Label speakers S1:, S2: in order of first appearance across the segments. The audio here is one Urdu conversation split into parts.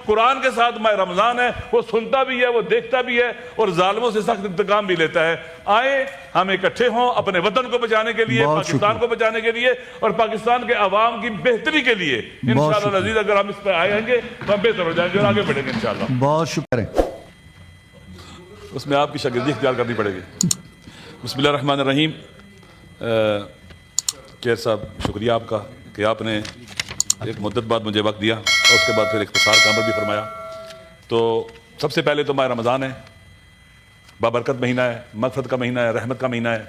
S1: قرآن کے ساتھ ماہ رمضان ہے، وہ سنتا بھی ہے، وہ دیکھتا بھی ہے اور ظالموں سے سخت انتقام بھی لیتا ہے۔ آئیں ہم اکٹھے ہوں اپنے وطن کو بچانے کے لیے، پاکستان کو بچانے کے لیے اور پاکستان کے عوام کی بہتری کے لیے۔ انشاءاللہ عزیز اگر ہم اس پہ آئیں گے تو ہم بہتر ہو جائیں گے اور آگے بڑھیں گے انشاءاللہ۔
S2: بہت شکر ہے۔
S1: اس میں آپ کی شاگردی اختیار کرنی پڑے گی۔ بسم اللہ الرحمن الرحیم۔ کیر صاحب شکریہ آپ کا کہ آپ نے ایک مدت بعد مجھے وقت دیا اور اس کے بعد پھر اختصار کا عمل بھی فرمایا۔ تو سب سے پہلے تو ماہ رمضان ہے، بابرکت مہینہ ہے، مغفرت کا مہینہ ہے، رحمت کا مہینہ ہے،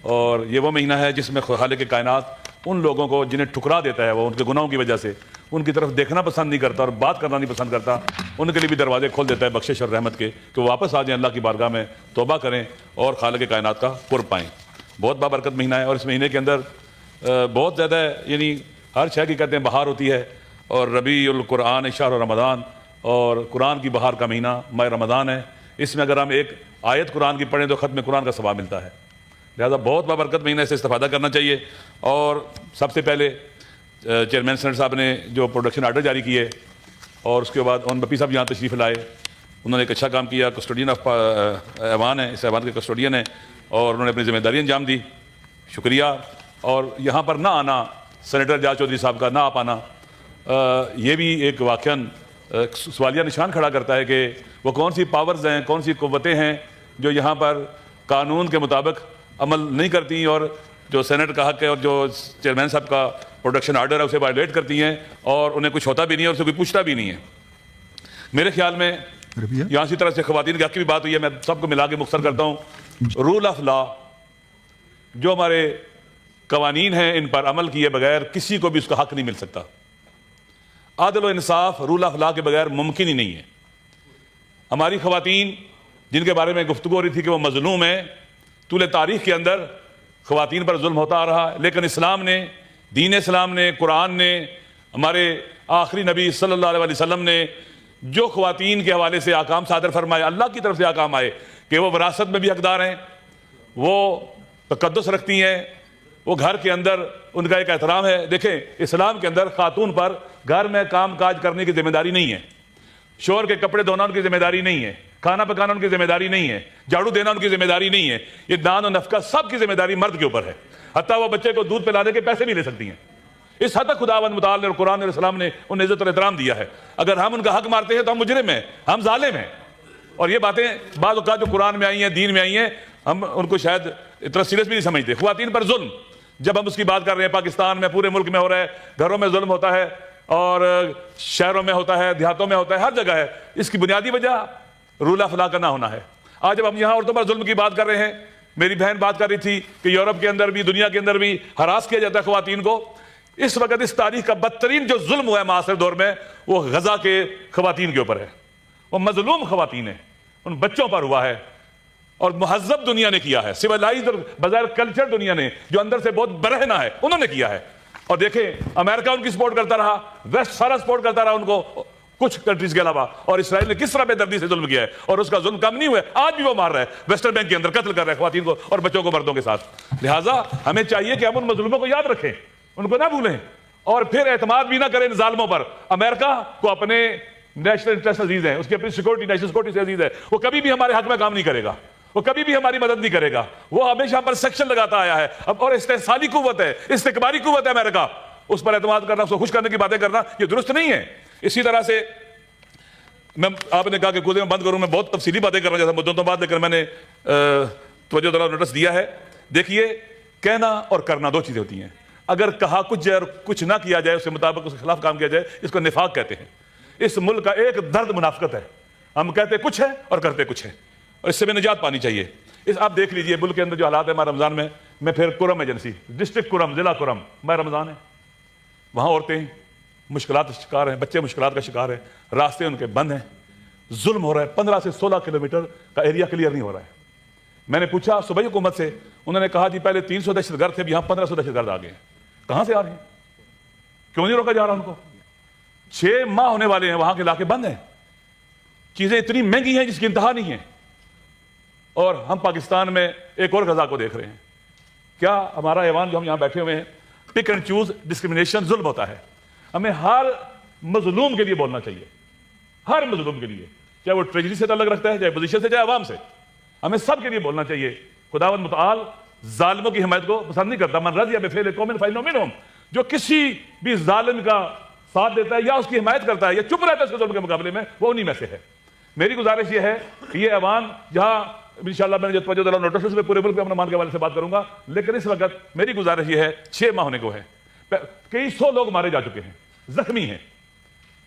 S1: اور یہ وہ مہینہ ہے جس میں خالق کائنات ان لوگوں کو جنہیں ٹھکرا دیتا ہے، وہ ان کے گناہوں کی وجہ سے ان کی طرف دیکھنا پسند نہیں کرتا اور بات کرنا نہیں پسند کرتا، ان کے لیے بھی دروازے کھول دیتا ہے بخشش اور رحمت کے کہ وہ واپس آ جائیں اللہ کی بارگاہ میں، توبہ کریں اور خالق کائنات کا قرب پائیں۔ بہت بابرکت مہینہ ہے اور اس مہینے کے اندر بہت زیادہ یعنی ہر شے کی کہتے ہیں بہار ہوتی ہے، اور ربیع القرآن شہر رمضان، اور قرآن کی بہار کا مہینہ ماہ رمضان ہے۔ اس میں اگر ہم ایک آیت قرآن کی پڑھیں تو ختم قرآن کا ثواب ملتا ہے، لہذا بہت بابرکت مہینہ سے استفادہ کرنا چاہیے۔ اور سب سے پہلے چیئرمین سینٹ صاحب نے جو پروڈکشن آرڈر جاری کیے اور اس کے بعد اون بپی صاحب یہاں تشریف لائے، انہوں نے ایک اچھا کام کیا، کسٹوڈین آف ایوان ہے، اس ایوان کے کسٹوڈین ہیں اور انہوں نے اپنی ذمہ داری انجام دی، شکریہ۔ اور یہاں پر نہ آنا سینیٹر اعجاز چودھری صاحب کا نہ آ پانا، یہ بھی ایک واقعاً سوالیہ نشان کھڑا کرتا ہے کہ وہ کون سی پاورز ہیں، کون سی قوتیں ہیں جو یہاں پر قانون کے مطابق عمل نہیں کرتی اور جو سینٹ کا حق ہے اور جو چیئرمین صاحب کا پروڈکشن آرڈر ہے اسے وائلیٹ کرتی ہیں اور انہیں کچھ ہوتا بھی نہیں ہے اور اسے کوئی پوچھتا بھی نہیں ہے۔ میرے خیال میں یہاں اسی طرح سے خواتین کے حق کی بھی بات ہوئی ہے، میں سب کو ملا کے مختصر کرتا ہوں۔ رول آف لا، جو ہمارے قوانین ہیں ان پر عمل کیے بغیر کسی کو بھی اس کا حق نہیں مل سکتا۔ عدل و انصاف رول آف لا کے بغیر ممکن ہی نہیں ہے۔ ہماری خواتین جن کے بارے میں گفتگو ہو رہی تھی کہ وہ مظلوم ہیں، طول تاریخ کے اندر خواتین پر ظلم ہوتا آ رہا ہے، لیکن اسلام نے، دین اسلام نے، قرآن نے، ہمارے آخری نبی صلی اللہ علیہ وسلم نے جو خواتین کے حوالے سے احکام صادر فرمائے، اللہ کی طرف سے احکام آئے کہ وہ وراثت میں بھی حقدار ہیں، وہ تقدس رکھتی ہیں، وہ گھر کے اندر ان کا ایک احترام ہے۔ دیکھیں اسلام کے اندر خاتون پر گھر میں کام کاج کرنے کی ذمہ داری نہیں ہے، شوہر کے کپڑے دھونا ان کی ذمہ داری نہیں ہے، کھانا پکانا ان کی ذمہ داری نہیں ہے، جھاڑو دینا ان کی ذمہ داری نہیں ہے، یہ دان و نفقہ سب کی ذمہ داری مرد کے اوپر ہے، حتیٰ وہ بچے کو دودھ پلانے کے پیسے بھی لے سکتی ہیں۔ اس حد تک خداوند متعال نے اور قرآن اور اسلام نے انہیں عزت اور احترام دیا ہے۔ اگر ہم ان کا حق مارتے ہیں تو ہم مجرم ہیں، ہم ظالم ہیں۔ اور یہ باتیں بعض اوقات جو قرآن میں آئی ہیں، دین میں آئی ہیں، ہم ان کو شاید اتنا سیریس بھی نہیں سمجھتے۔ خواتین پر ظلم جب ہم اس کی بات کر رہے ہیں، پاکستان میں پورے ملک میں ہو رہا ہے، گھروں میں ظلم ہوتا ہے اور شہروں میں ہوتا ہے، دیہاتوں میں ہوتا ہے، ہر جگہ ہے۔ اس کی بنیادی وجہ رول آف لا کا نہ ہونا ہے۔ آج جب ہم یہاں عورتوں پر ظلم کی بات کر رہے ہیں، میری بہن بات کر رہی تھی کہ یورپ کے اندر بھی، دنیا کے اندر بھی ہراس کیا جاتا ہے خواتین کو۔ اس وقت اس تاریخ کا بدترین جو ظلم ہوا ہے معاصر دور میں، وہ غزہ کے خواتین کے اوپر ہے۔ وہ مظلوم خواتین ہیں، ان بچوں پر ہوا ہے، اور مہذب دنیا نے کیا ہے، سیولائزڈ اور بظاہر کلچر دنیا نے، جو اندر سے بہت برہنہ ہے، انہوں نے کیا ہے۔ اور دیکھیں امریکہ ان کی سپورٹ کرتا رہا، ویسٹ سارا سپورٹ کرتا رہا ان کو، کچھ کنٹریز کے علاوہ، اور اسرائیل نے کس طرح بے دردی سے ظلم کیا ہے، اور اس کا ظلم کم نہیں ہوا ہے، آج بھی وہ مار رہا ہے، ویسٹرن بینک کے اندر قتل کر رہا ہے خواتین کو اور بچوں کو مردوں کے ساتھ۔ لہٰذا ہمیں چاہیے کہ ہم ان مظلوموں کو یاد رکھیں، ان کو نہ بھولیں، اور پھر اعتماد بھی نہ کریں ان ظالموں پر۔ امریکہ کو اپنے نیشنل انٹرسٹ عزیز ہیں، اس کی اپنی سیکورٹی، نیشنل سیکورٹی سے عزیز ہے، وہ کبھی بھی ہمارے حق میں کام نہیں کرے گا، وہ کبھی بھی ہماری مدد نہیں کرے گا، وہ ہمیشہ پر سیکشن لگاتا آیا ہے۔ اب اور استحصالی قوت ہے، استکباری قوت ہے امریکہ، اس پر اعتماد کرنا، اس کو خوش کرنے کی باتیں کرنا، یہ درست نہیں ہے۔ اسی طرح سے میں، آپ نے کہا کہ کچھ میں بند کروں، میں بہت تفصیلی باتیں کرنا چاہتا ہوں مدتوں تو بعد، لیکن میں نے توجہ دلاؤ نوٹس دیا ہے۔ دیکھیے کہنا اور کرنا دو چیزیں ہوتی ہیں۔ اگر کہا کچھ جائے اور کچھ نہ کیا جائے، اس کے مطابق اس کے خلاف کام کیا جائے، اس کو نفاق کہتے ہیں۔ اس ملک کا ایک درد منافقت ہے، ہم کہتے کچھ ہے اور کرتے کچھ ہے، اور اس سے بھی نجات پانی چاہیے۔ آپ دیکھ لیجئے ملک کے اندر جو حالات ہیں ماہ رمضان میں پھر کرم ایجنسی، ڈسٹرکٹ کرم، ضلع کرم، ماہ رمضان ہے، وہاں عورتیں مشکلات کا شکار ہیں، بچے مشکلات کا شکار ہیں، راستے ان کے بند ہیں، ظلم ہو رہا ہے، 15 سے 16 کلومیٹر کا ایریا کلیئر نہیں ہو رہا ہے۔ میں نے پوچھا صوبائی حکومت سے، انہوں نے کہا جی پہلے 300 دہشت گرد تھے، اب یہاں 1500 دہشت گرد آ گئے ہیں۔ کہاں سے آ رہے ہیں؟ کیوں نہیں روکا جا رہا ان کو؟ 6 ماہ ہونے والے ہیں، وہاں کے علاقے بند ہیں، چیزیں اتنی مہنگی ہیں جس کی انتہا نہیں ہے، اور ہم پاکستان میں ایک اور غزہ کو دیکھ رہے ہیں۔ کیا ہمارا ایوان جو ہم یہاں بیٹھے ہوئے ہیں، پک اینڈ چوز ڈسکریمنیشن ظلم ہوتا ہے۔ ہمیں ہر مظلوم کے لیے بولنا چاہیے، ہر مظلوم کے لیے، چاہے وہ ٹریجری سے تعلق رکھتا ہے، چاہے پوزیشن سے، چاہے عوام سے، ہمیں سب کے لیے بولنا چاہیے خداوند متعال ظالموں کی حمایت کو پسند نہیں کرتا. من رضی بفعل قوم فإنه منهم، جو کسی بھی ظالم کا ساتھ دیتا ہے یا اس کی حمایت کرتا ہے یا چپ رہتا ہے اس کے ظلم کے مقابلے میں، وہ انہی میں سے ہے. میری گزارش یہ ہے کہ یہ ایوان جہاں انشاءاللہ میں نے جو توجہ دلاؤں نوٹس میں پورے ملک میں اپنے مان کے حوالے سے بات کروں گا، لیکن اس وقت میری گزارش یہ ہے 6 ماہ ہونے کو ہے، کئی سو لوگ مارے جا چکے ہیں، زخمی ہیں.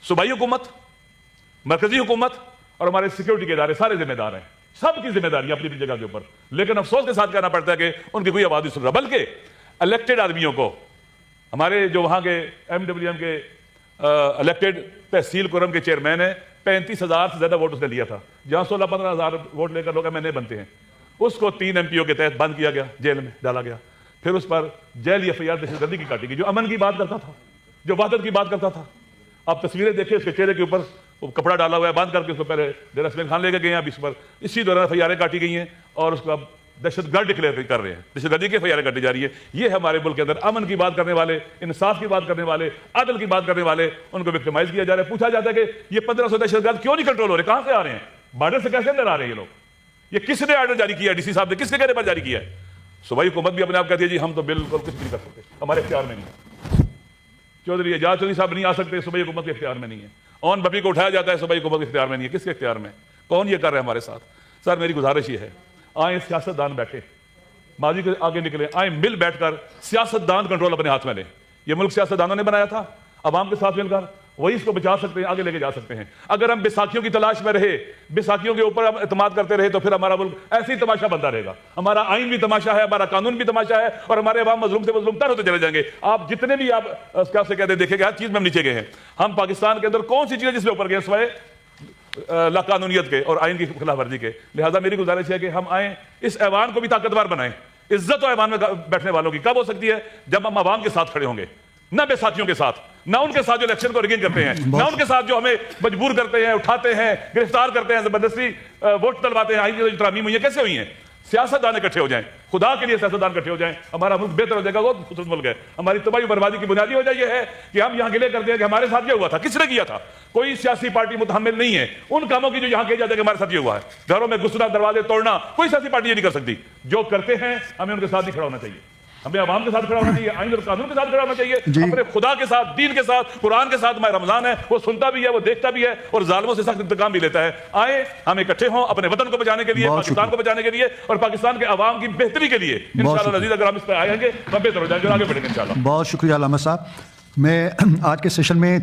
S1: صوبائی حکومت، مرکزی حکومت اور ہمارے سیکیورٹی کے ادارے سارے ذمہ دار ہیں، سب کی ذمہ داری اپنی اپنی جگہ کے اوپر. لیکن افسوس کے ساتھ کہنا پڑتا ہے کہ ان کی کوئی آواز نہیں سن رہا، بلکہ الیکٹڈ آدمیوں کو، ہمارے جو وہاں کے MWM کے الیکٹڈ تحصیل کرم کے چیئرمین ہیں، 35,000 سے زیادہ ووٹ اس نے لیا تھا، جہاں 16-15,000 ووٹ لے کر لوگ MNA بنتے ہیں. اس کو 3 MPO کے تحت بند کیا گیا، جیل میں ڈالا گیا. پھر اس پر جیل FIR دہشت گردی کی کاٹی گئی. جو امن کی بات کرتا تھا، جو وحدت کی بات کرتا تھا، آپ تصویریں دیکھیں اس کے چہرے کے اوپر وہ کپڑا ڈالا ہوا ہے، باندھ کر کے اس کو پہلے ڈیرہ اسماعیل خان لے کے گئے ہیں، اب اس پر اسی دوران FIR کاٹی گئی ہیں اور اس کو اب دہشت گرد ڈکلیئر کر رہے ہیں، دہشت گردی کی FIR کاٹی جا رہی ہے. یہ ہمارے ملک کے اندر امن کی بات کرنے والے، انصاف کی بات کرنے والے، عدل کی بات کرنے والے، ان کو وکٹمائز کیا جا رہا ہے. پوچھا جاتا ہے کہ یہ 1500 دہشت گرد کیوں نہیں کنٹرول ہو رہے، کہاں سے آ رہے ہیں، بارڈر سے کیسے اندر آ رہے ہیں یہ لوگ، یہ کس نے آرڈر جاری کیا ہے، DC صاحب نے کس کے کہنے پر جاری کیا ہے؟ صوبائی حکومت بھی اپنے آپ کہتی ہے جی ہم تو بالکل کچھ نہیں کر سکتے، ہمارے اختیار میں نہیں. چودھری اعجاز چودھری صاحب نہیں آ سکتے، صوبائی حکومت کے اختیار میں نہیں ہے. اون بپی کو اٹھایا جاتا ہے، صوبائی حکومت کے اختیار میں نہیں ہے. کس کے اختیار میں؟ کون یہ کر رہا ہے ہمارے ساتھ؟ سر میری گزارش یہ ہے، آئیں سیاستدان بیٹھے، ماضی کے آگے نکلیں، آئیں مل بیٹھ کر سیاستدان کنٹرول اپنے ہاتھ میں لیں. یہ ملک سیاستدانوں نے بنایا تھا، عوام کے ساتھ مل کر وہی اس کو بچا سکتے ہیں، آگے لے کے جا سکتے ہیں. اگر ہم بیساکھیوں کی تلاش میں رہے، بیساکھیوں کے اوپر ہم اعتماد کرتے رہے، تو پھر ہمارا ملک ایسے ہی تماشا بنتا رہے گا. ہمارا آئین بھی تماشا ہے، ہمارا قانون بھی تماشا ہے، اور ہمارے عوام مظلوم سے مظلوم تر ہوتے چلے جائیں گے. آپ جتنے بھی آپ کیا سے کہتے ہیں دیکھیں گے، ہر چیز میں ہم نیچے گئے ہیں. ہم پاکستان کے اندر کون سی چیزیں جس میں اوپر گئے سوائے لا قانونیت کے اور آئین کی خلاف ورزی کے. لہٰذا میری گزارش ہے کہ ہم آئیں، اس ایوان کو بھی طاقتور بنائیں. عزت و ایوان میں بیٹھنے والوں کی کب ہو سکتی ہے؟ جب ہم عوام کے ساتھ کھڑے ہوں گے، نہ بے ساتھیوں کے ساتھ، نہ ان کے ساتھ جو الیکشن کو ریگنگ کرتے ہیں، نہ ان کے ساتھ جو ہمیں مجبور کرتے ہیں، اٹھاتے ہیں، گرفتار کرتے ہیں، زبردستی ووٹ دلواتے ہیں. آئین کی جو ترامیم ہوئی ہیں کیسے ہوئی ہیں؟ سیاستدان اکٹھے ہو جائیں، خدا کے لیے سیاستدان اکٹھے ہو جائیں، ہمارا ملک بہتر ہو جائے گا. وہ خوبصورت ملک ہے. ہماری تباہی و بربادی کی بنیادی وجہ یہ ہے کہ ہم یہاں گلے کرتے ہیں کہ ہمارے ساتھ یہ ہوا تھا. کس نے کیا تھا؟ کوئی سیاسی پارٹی متحمل نہیں ہے ان کاموں کی جو یہاں کیا جاتا ہے کہ ہمارے ساتھ یہ ہوا ہے. گھروں میں گھسنا، دروازے توڑنا، کوئی سیاسی پارٹی یہ نہیں کر سکتی. جو کرتے ہیں ہمیں ان کے ساتھ نہیں کھڑا ہونا چاہیے، ہمیں عوام کے ساتھ کھڑا ہونا چاہیے، آئین اور قانون کے ساتھ کھڑا ہونا چاہیے، اپنے خدا کے ساتھ، دین کے ساتھ، قرآن کے ساتھ. ماہ رمضان ہے، وہ سنتا بھی ہے، وہ دیکھتا بھی ہے اور ظالموں سے سخت انتقام بھی لیتا ہے. آئیں ہم اکٹھے ہوں اپنے وطن کو بچانے کے لیے، پاکستان کو بچانے کے لیے اور پاکستان کے عوام کی بہتری کے لیے. انشاءاللہ عزیز اگر ہم اس پہ آئیں گے ہم بہتر ہو جائیں گے اور آگے بڑھیں گے انشاءاللہ.
S2: بہت شکریہ علامہ صاحب. میں آج کے سیشن میں